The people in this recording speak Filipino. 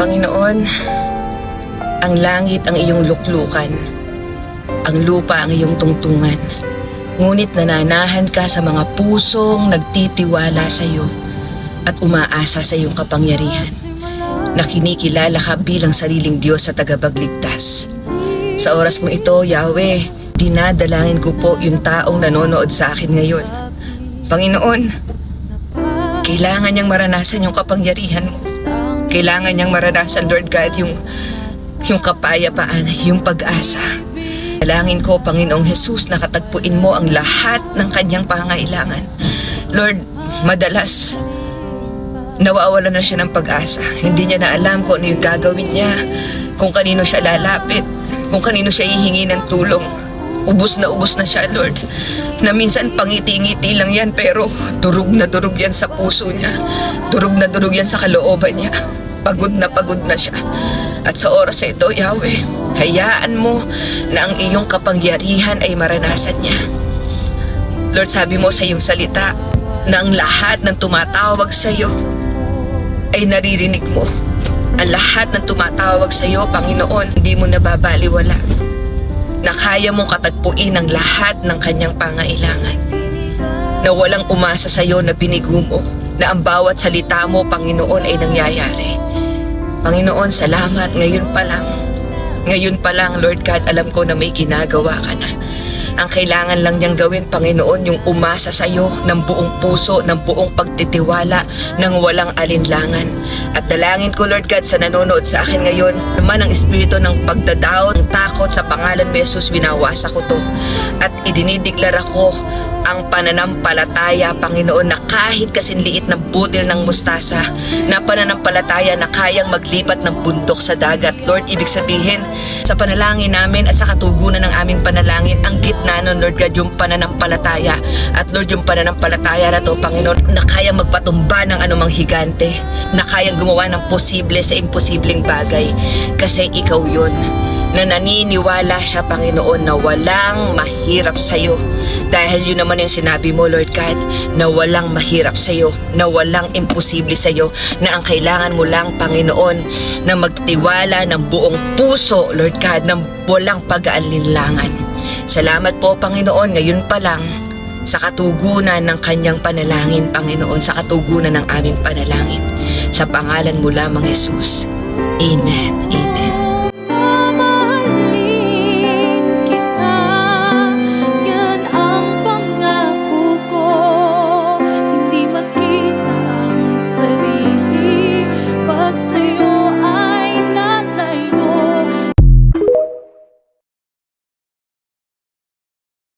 Panginoon, ang langit ang iyong luklukan, ang lupa ang iyong tungtungan. Ngunit nananahan ka sa mga pusong nagtitiwala sa iyo at umaasa sa iyong kapangyarihan, na kinikilala ka bilang sariling Diyos sa tagapagligtas. Sa oras mo ito, Yahweh, dinadalangin ko po yung taong nanonood sa akin ngayon. Panginoon, kailangan niyang maranasan yung kapangyarihan mo. Kailangan niyang maranasan, Lord God, yung kapayapaan, yung pag-asa. Dalangin ko, Panginoong Jesus, na katagpuin mo ang lahat ng kanyang pangailangan. Lord, madalas nawawala na siya ng pag-asa. Hindi niya na alam kung ano yung gagawin niya, kung kanino siya lalapit, kung kanino siya hihingi ng tulong. Ubus na siya, Lord. Na minsan pangiti-ngiti lang yan, pero durog na durog yan sa puso niya. Durog na durog yan sa kalooban niya. Pagod na siya. At sa oras na ito, Yahweh, hayaan mo na ang iyong kapangyarihan ay maranasan niya. Lord, sabi mo sa iyong salita na ang lahat ng tumatawag sa iyo ay naririnig mo. Ang lahat ng tumatawag sa iyo, Panginoon, hindi mo nababaliwala, na kaya mong katagpuin ang lahat ng kanyang pangailangan. Na walang umasa sa iyo na binigo mo, na ang bawat salita mo, Panginoon, ay nangyayari. Panginoon, salamat ngayon pa lang. Ngayon pa lang, Lord God, alam ko na may ginagawa ka na. Ang kailangan lang niyang gawin, Panginoon, yung umasa sa iyo ng buong puso, ng buong pagtitiwala, ng walang alinlangan. At dalangin ko, Lord God, sa nanonood sa akin ngayon, naman ang espiritu ng pagdadoubt, ng takot sa pangalan ni Jesus, winawasa ko to. At idinideklara ko ang pananampalataya, Panginoon, na kahit kasinliit ng butil ng mustasa, na pananampalataya na kayang maglipat ng bundok sa dagat. Lord, ibig sabihin, sa panalangin namin at sa katugunan ng aming panalangin, ang gitna nun, Lord God, yung pananampalataya. At Lord, yung pananampalataya na to, Panginoon, na kayang magpatumba ng anumang higante, na kayang gumawa ng posible sa imposibleng bagay. Kasi ikaw yun. Na naniniwala siya, Panginoon, na walang mahirap sa'yo. Dahil yun naman yung sinabi mo, Lord God, na walang mahirap sa'yo, na walang imposible sa'yo, na ang kailangan mo lang, Panginoon, na magtiwala ng buong puso, Lord God, na walang pag-aalinlangan. Salamat po, Panginoon, ngayon pa lang, sa katugunan ng kanyang panalangin, Panginoon, sa katugunan ng aming panalangin. Sa pangalan mo lamang, Jesus. Amen. Amen.